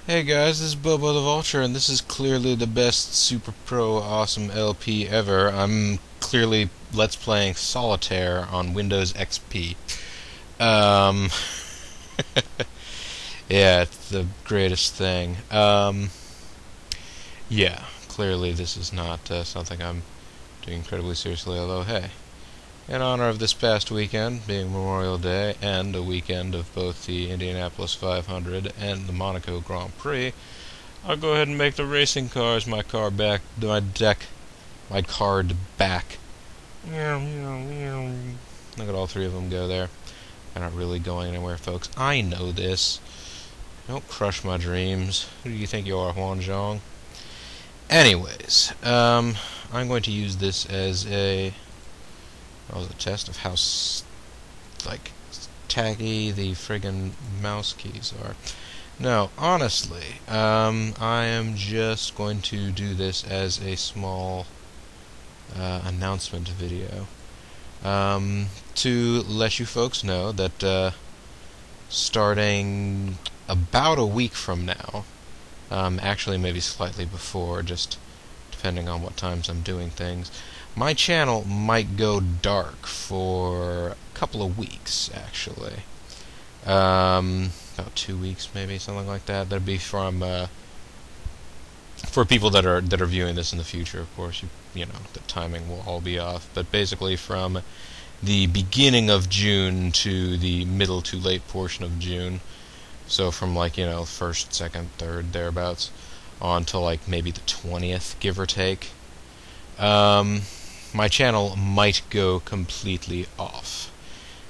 Hey guys, this is Bobo the Vulture, and this is clearly the best super pro awesome LP ever. I'm clearly Let's Playing Solitaire on Windows XP. Um, yeah, it's the greatest thing. Yeah, clearly this is not something I'm doing incredibly seriously, although hey. In honor of this past weekend, being Memorial Day, and a weekend of both the Indianapolis 500 and the Monaco Grand Prix, I'll go ahead and make the racing cars my card back. Look at all three of them go there. They're not really going anywhere, folks. I know this. Don't crush my dreams. Who do you think you are, Huan Zhong? Anyways, I'm going to use this as a test of how tacky the friggin' mouse keys are. No, honestly, I am just going to do this as a small announcement video to let you folks know that starting about a week from now, actually maybe slightly before, just depending on what times I'm doing things, my channel might go dark for a couple of weeks, actually. About 2 weeks, maybe something like that. That'd be from for people that are viewing this in the future. Of course, you know the timing will all be off, but basically from the beginning of June to the middle to late portion of June. So from first, second, third, thereabouts, on to maybe the 20th, give or take. My channel might go completely off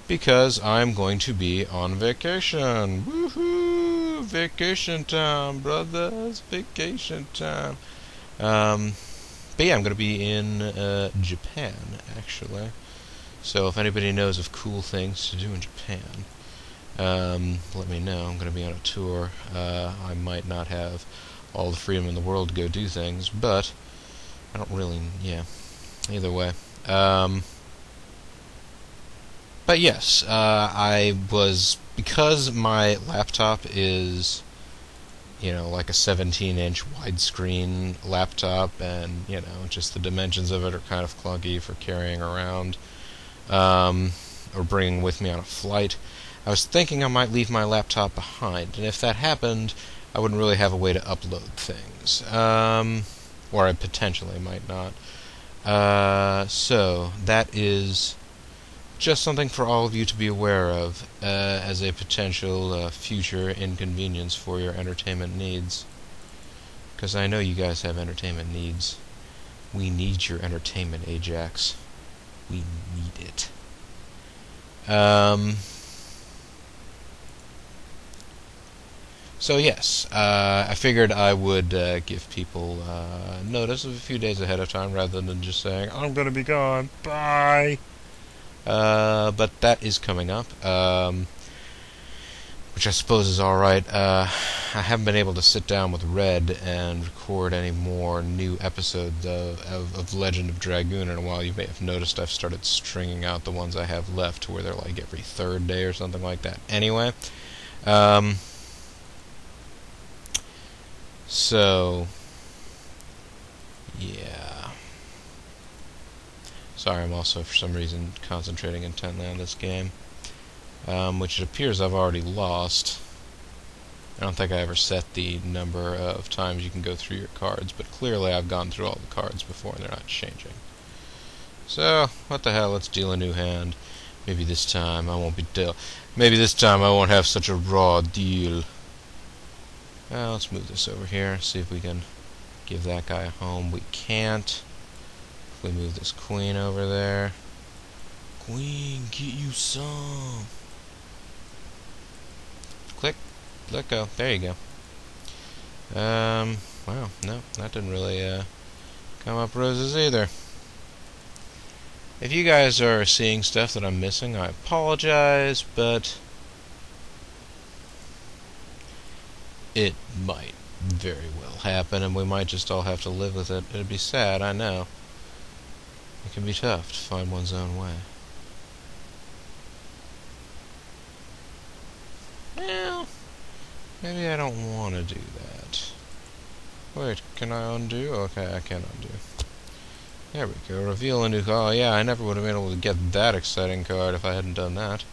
because I'm going to be on vacation. Woohoo! Vacation time, brothers. Vacation time. But yeah, I'm going to be in Japan, actually. So if anybody knows of cool things to do in Japan, let me know. I'm going to be on a tour. I might not have all the freedom in the world to go do things, but I don't really, either way. But yes, because my laptop is, like a 17-inch widescreen laptop, and, just the dimensions of it are kind of clunky for carrying around, or bringing with me on a flight. I was thinking I might leave my laptop behind, and if that happened, I wouldn't really have a way to upload things. Or I potentially might not. So, that is just something for all of you to be aware of as a potential future inconvenience for your entertainment needs. Because I know you guys have entertainment needs. We need your entertainment, Ajax. We need it. So yes, I figured I would give people notice of a few days ahead of time rather than just saying, I'm going to be gone, bye! But that is coming up, which I suppose is alright. I haven't been able to sit down with Red and record any more new episodes of Legend of Dragoon in a while. You may have noticed I've started stringing out the ones I have left to where they're like every third day or something like that. Anyway, so, yeah. Sorry, I'm also, for some reason, concentrating intently on this game, which it appears I've already lost. I don't think I ever set the number of times you can go through your cards, but clearly I've gone through all the cards before and they're not changing. So, what the hell, let's deal a new hand. Maybe this time I won't have such a raw deal. Let's move this over here, see if we can give that guy a home. We can't. If we move this queen over there. Queen, get you some. Click. Let go. There you go. Wow, no, that didn't really come up roses either. If you guys are seeing stuff that I'm missing, I apologize, but it might very well happen, and we might just all have to live with it. It'd be sad, I know. It can be tough to find one's own way. Well, Maybe I don't want to do that. Wait, can I undo? Okay, I can undo. There we go. Reveal a new card. Oh, yeah, I never would have been able to get that exciting card if I hadn't done that.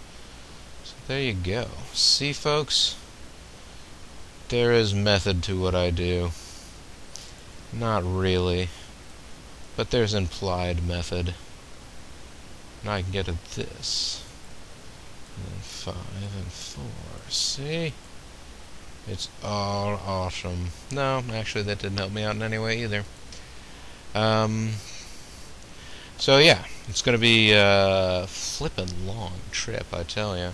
So there you go. See, folks? There is method to what I do. Not really. But there's implied method. Now I can get at this. And then 5 and 4. See? It's all awesome. No, actually that didn't help me out in any way either. So yeah, it's going to be a flippin' long trip, I tell you.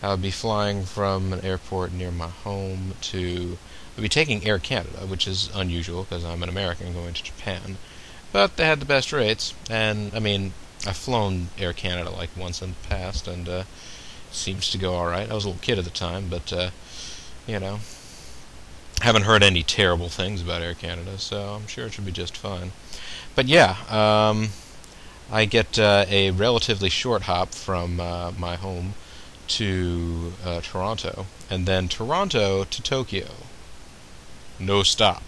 I'll be flying from an airport near my home to... I'll be taking Air Canada, which is unusual because I'm an American going to Japan. But they had the best rates, and, I mean, I've flown Air Canada like once in the past, and it seems to go alright. I was a little kid at the time, but, you know, haven't heard any terrible things about Air Canada, so I'm sure it should be just fine. But yeah, I get a relatively short hop from my home to Toronto, and then Toronto to Tokyo. No stop.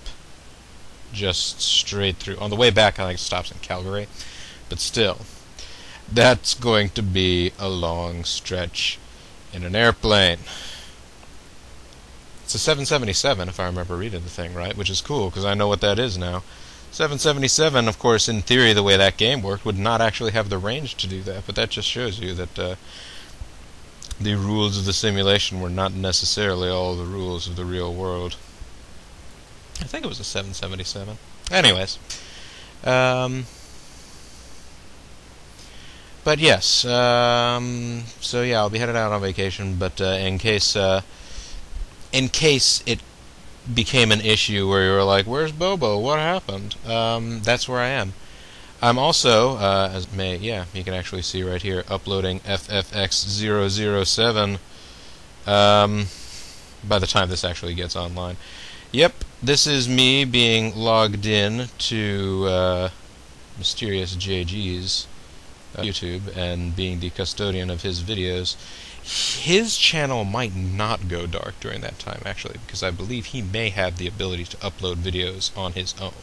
Just straight through. On the way back, I think it stops in Calgary, but still, that's going to be a long stretch in an airplane. It's a 777, if I remember reading the thing right, which is cool, because I know what that is now. 777, of course, in theory, the way that game worked, would not actually have the range to do that, but that just shows you that the rules of the simulation were not necessarily all the rules of the real world. I think it was a 777. Anyways. But yes, so yeah, I'll be headed out on vacation, but in case it became an issue where you were like, where's Bobo? What happened? That's where I am. I'm also, you can actually see right here, uploading FFX007, by the time this actually gets online. Yep, this is me being logged in to Mysterious JG's YouTube and being the custodian of his videos. His channel might not go dark during that time, actually, because I believe he may have the ability to upload videos on his own.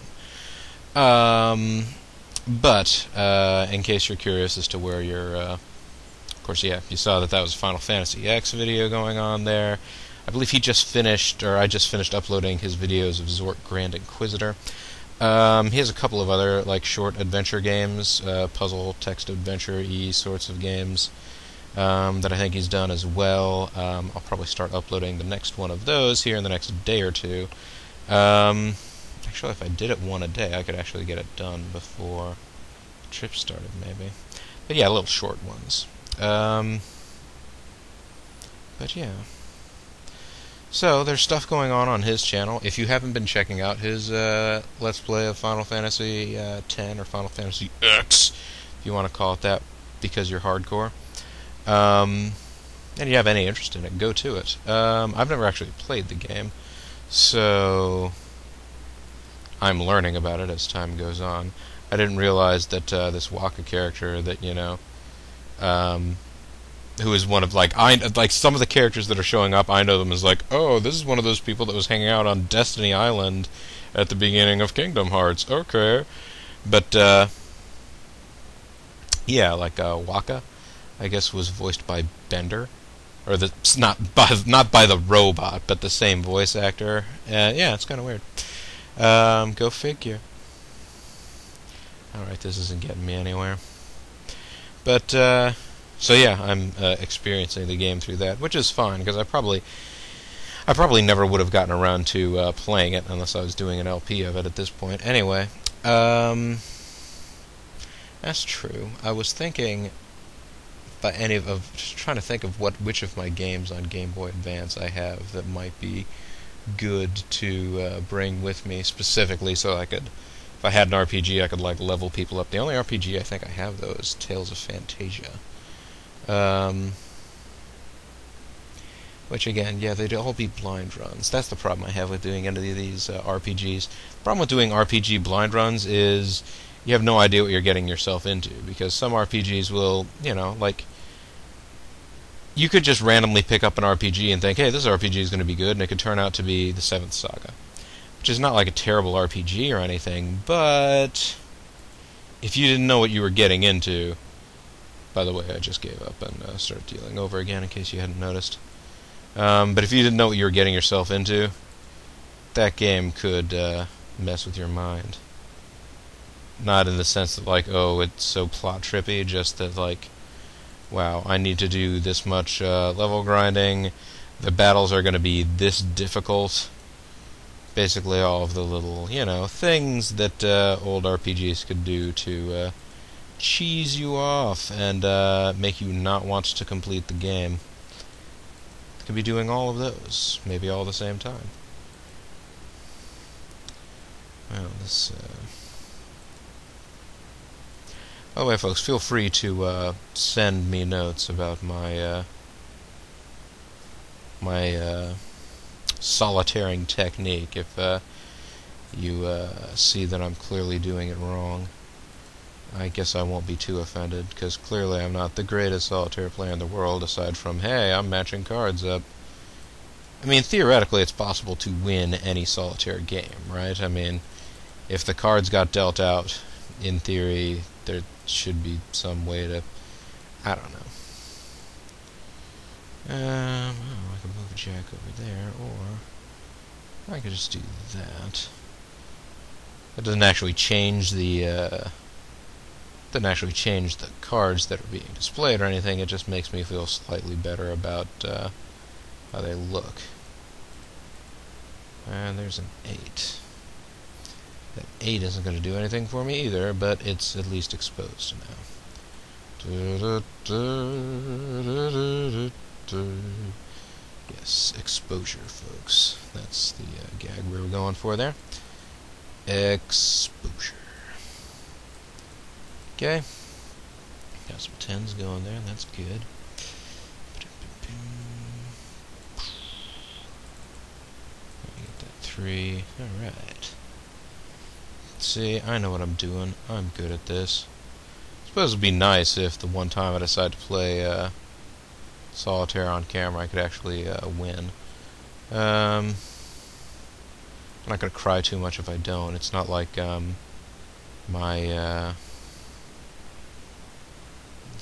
But in case you're curious as to where you're, of course, yeah, you saw that was a Final Fantasy X video going on there. I believe he just finished, or I just finished uploading his videos of Zork Grand Inquisitor. He has a couple of other, like, short adventure games, puzzle, text adventure-y sorts of games, that I think he's done as well. I'll probably start uploading the next one of those here in the next day or two. Actually, if I did it one a day, I could actually get it done before the trip started, maybe. But yeah, little short ones. But yeah. So, there's stuff going on his channel. If you haven't been checking out his Let's Play of Final Fantasy X, or Final Fantasy X, if you want to call it that, because you're hardcore, and you have any interest in it, go to it. I've never actually played the game, so I'm learning about it as time goes on. I didn't realize that this Waka character that, you know, who is one of, like some of the characters that are showing up, I know them as like, oh, this is one of those people that was hanging out on Destiny Island at the beginning of Kingdom Hearts. Okay. But, yeah, like, Waka, I guess, was voiced by Bender. Or not by the robot, but the same voice actor. Yeah, it's kind of weird. Go figure. Alright, this isn't getting me anywhere. But, so yeah, I'm experiencing the game through that, which is fine, because I probably never would have gotten around to playing it unless I was doing an LP of it at this point. Anyway, that's true. I was thinking, trying to think of which of my games on Game Boy Advance I have that might be good to bring with me specifically, so I could, if I had an RPG, I could like level people up. The only RPG I think I have though is Tales of Phantasia. Which again, yeah, they'd all be blind runs. That's the problem I have with doing any of these RPGs. The problem with doing RPG blind runs is you have no idea what you're getting yourself into, because some RPGs will, you know, like, you could just randomly pick up an RPG and think, hey, this RPG is going to be good, and it could turn out to be the Seventh Saga. Which is not like a terrible RPG or anything, but if you didn't know what you were getting into... By the way, I just gave up and started dealing over again in case you hadn't noticed. But if you didn't know what you were getting yourself into, that game could mess with your mind. Not in the sense that, like, oh, it's so plot trippy, just that, like, wow, I need to do this much level grinding, the battles are going to be this difficult. Basically all of the little, things that old RPGs could do to cheese you off and make you not want to complete the game. It could be doing all of those, maybe all at the same time. Well, this... By the way, folks, feel free to send me notes about my solitairing technique if you see that I'm clearly doing it wrong. I guess I won't be too offended, because clearly I'm not the greatest solitaire player in the world, aside from, hey, I'm matching cards up. I mean, theoretically, it's possible to win any solitaire game, right? I mean, if the cards got dealt out, in theory, there should be some way to... I don't know. Well, I can move a jack over there, or I could just do that. That doesn't actually change the cards that are being displayed or anything. It just makes me feel slightly better about how they look. And there's an 8. That 8 isn't going to do anything for me either, but it's at least exposed now. Yes, exposure, folks. That's the gag we were going for there. Exposure. Okay. Got some 10s going there. That's good. Get that 3. Alright. See, I know what I'm doing. I'm good at this. I suppose it'd be nice if the one time I decide to play Solitaire on camera I could actually win. I'm not going to cry too much if I don't. It's not like it's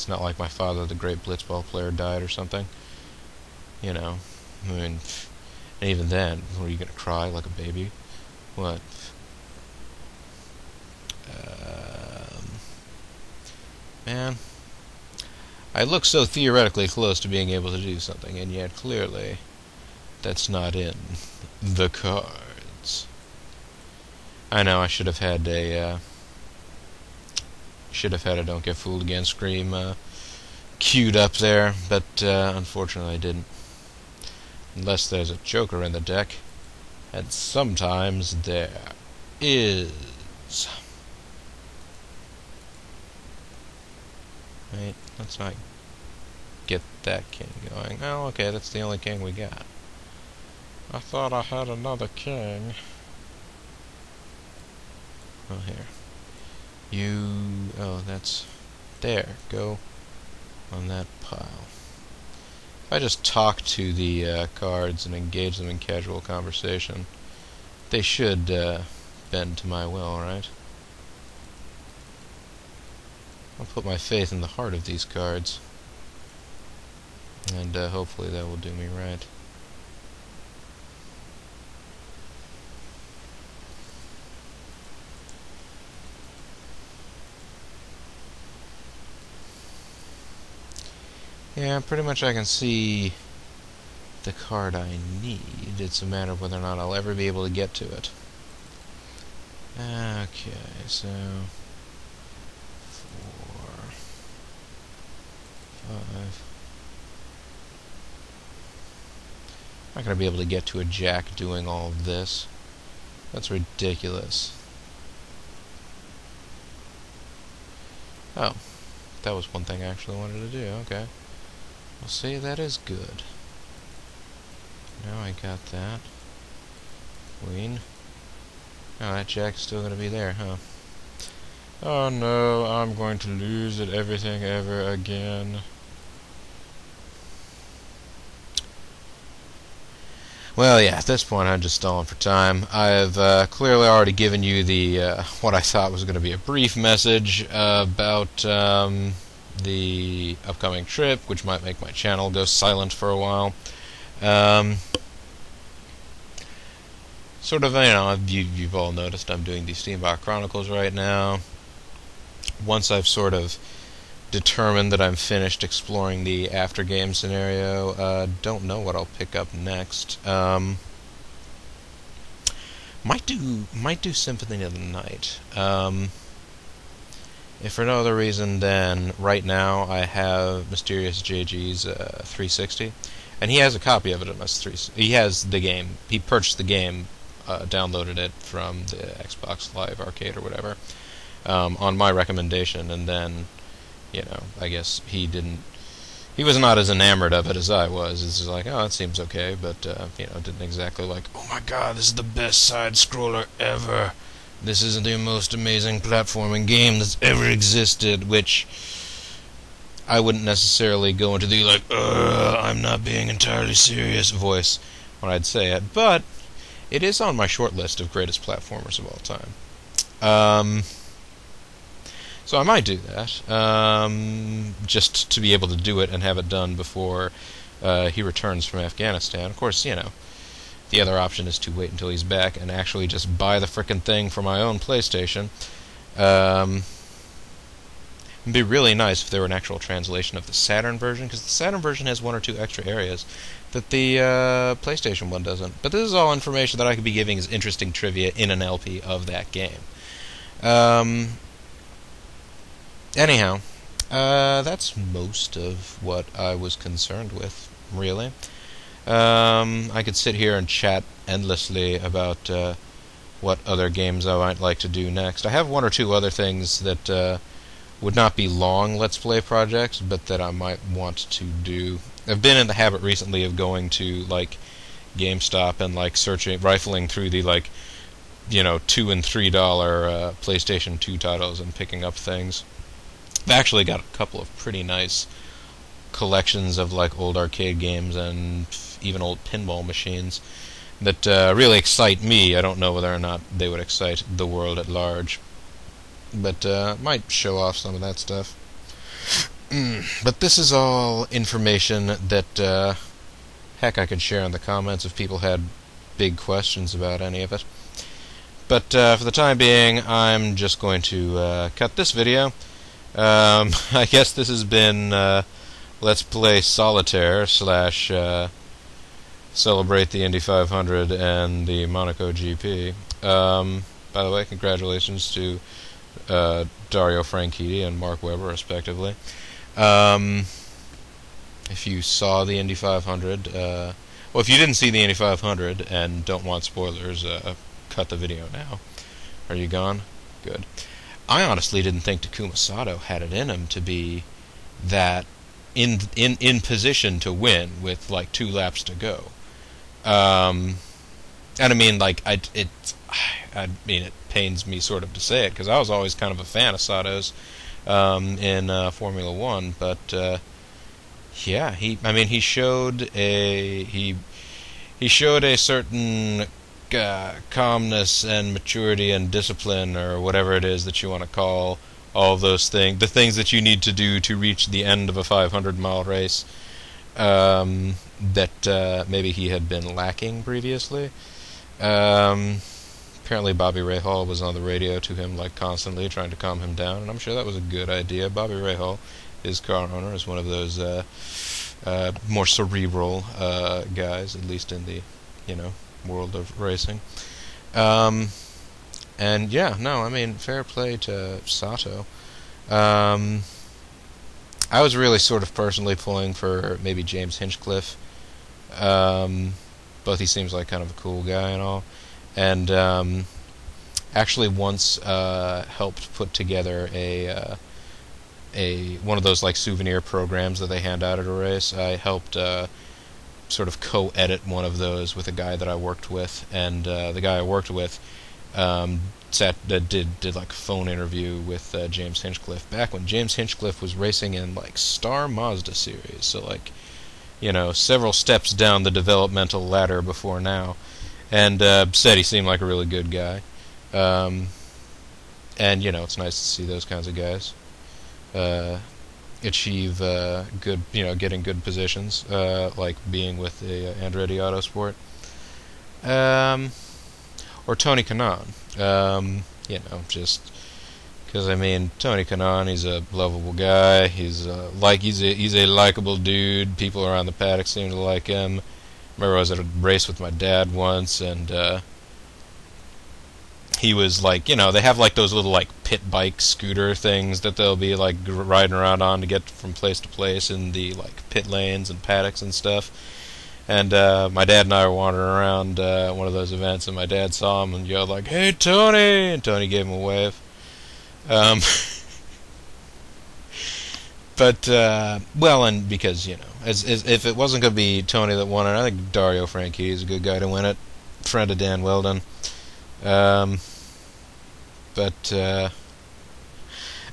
not like my father, the great blitzball player, died or something. I mean, and even then, were you going to cry like a baby? What? Man, I look so theoretically close to being able to do something, and yet clearly that's not in the cards. I know I should have had a "Don't Get Fooled Again" scream queued up there, but unfortunately I didn't. Unless there's a joker in the deck, and sometimes there is. Right, let's not get that king going. Oh, okay, that's the only king we got. I thought I had another king. Oh, here. Oh, that's... There, go on that pile. If I just talk to the cards and engage them in casual conversation, they should bend to my will, right? I'll put my faith in the heart of these cards, and hopefully that will do me right. Yeah, pretty much I can see the card I need. It's a matter of whether or not I'll ever be able to get to it. Okay, so... 5. I'm not going to be able to get to a jack doing all of this. That's ridiculous. Oh, that was one thing I actually wanted to do. Okay. Well, see, that is good. Now I got that. Queen. Oh, that jack's still going to be there, huh? Oh no, I'm going to lose at everything ever again. Well, yeah, at this point I'm just stalling for time. I've clearly already given you the what I thought was going to be a brief message about the upcoming trip, which might make my channel go silent for a while. Um, Sort of, you've all noticed I'm doing the Steambot Chronicles right now. Once I've sort of determined that I'm finished exploring the after-game scenario, don't know what I'll pick up next. Might do Symphony of the Night. If for no other reason than right now I have Mysterious JG's 360, and he has a copy of it on his 360. He has the game. He purchased the game, downloaded it from the Xbox Live Arcade or whatever, on my recommendation, and then, I guess he was not as enamored of it as I was. It's just like, oh, it seems okay, but, didn't exactly like, oh my god, this is the best side-scroller ever. This is the most amazing platforming game that's ever existed, which I wouldn't necessarily go into the, like, I'm not being entirely serious voice when I'd say it, but it is on my short list of greatest platformers of all time. So I might do that, just to be able to do it and have it done before he returns from Afghanistan. Of course, the other option is to wait until he's back and actually just buy the frickin' thing for my own PlayStation. It'd be really nice if there were an actual translation of the Saturn version, because the Saturn version has one or two extra areas that the PlayStation one doesn't. But this is all information that I could be giving as interesting trivia in an LP of that game. Anyhow, that's most of what I was concerned with, really. I could sit here and chat endlessly about what other games I might like to do next. I have one or two other things that would not be long Let's Play projects, but that I might want to do. I've been in the habit recently of going to, like, GameStop and, like, rifling through the, like, $2 and $3 PlayStation 2 titles and picking up things. I've actually got a couple of pretty nice collections of, like, old arcade games and even old pinball machines that really excite me. I don't know whether or not they would excite the world at large, but might show off some of that stuff. But this is all information that, heck, I could share in the comments if people had big questions about any of it. But for the time being, I'm just going to cut this video. I guess this has been Let's Play Solitaire / celebrate the Indy 500 and the Monaco GP. By the way, congratulations to Dario Franchitti and Mark Webber, respectively. If you saw the Indy 500, well, if you didn't see the Indy 500 and don't want spoilers, cut the video now. Are you gone? Good. I honestly didn't think Takuma Sato had it in him to be that in position to win with like 2 laps to go. And I mean, like, it pains me sort of to say it, because I was always kind of a fan of Sato's in Formula One, but yeah, he showed a certain calmness and maturity and discipline, or whatever it is that you want to call all those things, the things that you need to do to reach the end of a 500-mile race, that maybe he had been lacking previously. Apparently Bobby Rahal was on the radio to him, like, constantly trying to calm him down, and I'm sure that was a good idea. Bobby Rahal, his car owner, is one of those more cerebral guys, at least in the world of racing. And yeah, no, I mean, fair play to Sato. I was really sort of personally pulling for maybe James Hinchcliffe. Both he seems like kind of a cool guy and all. And actually once helped put together a one of those like souvenir programs that they hand out at a race. I helped sort of co-edit one of those with a guy that I worked with, and the guy I worked with did like a phone interview with James Hinchcliffe back when James Hinchcliffe was racing in like Star Mazda series, so like you know, several steps down the developmental ladder before now, and said he seemed like a really good guy. And you know, it's nice to see those kinds of guys achieve good, you know, getting good positions, like being with the Andretti Autosport, or Tony Kanaan. You know, just because I mean, Tony Kanaan, he's a lovable guy. He's he's a likable dude. People around the paddock seem to like him. I remember I was at a race with my dad once, and he was like, you know, they have like those little like pit bike scooter things that they'll be like riding around on to get from place to place in the like pit lanes and paddocks and stuff. And my dad and I were wandering around one of those events, and my dad saw him and yelled like, "Hey, Tony!" And Tony gave him a wave. But well, and because, you know, as if it wasn't going to be Tony that won it, I think Dario Franchitti is a good guy to win it. Friend of Dan Weldon. But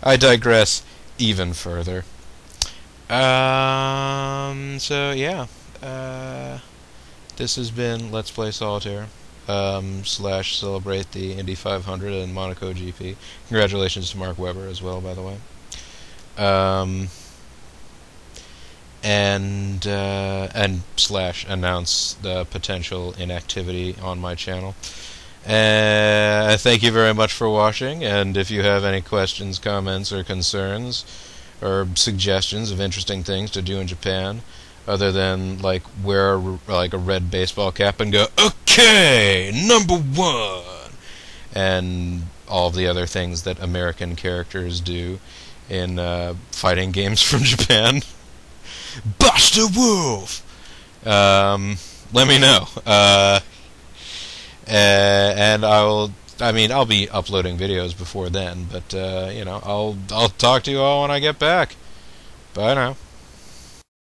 I digress even further. So yeah, this has been Let's Play Solitaire / celebrate the Indy 500 and Monaco GP. Congratulations to Mark Webber as well, by the way. And / announce the potential inactivity on my channel. Thank you very much for watching, and if you have any questions, comments, or concerns, or suggestions of interesting things to do in Japan, other than like wear like a red baseball cap and go, "Okay, #1," and all the other things that American characters do in fighting games from Japan, Buster Wolf. Let me know. And I'll be uploading videos before then, but you know, I'll talk to you all when I get back. Bye now.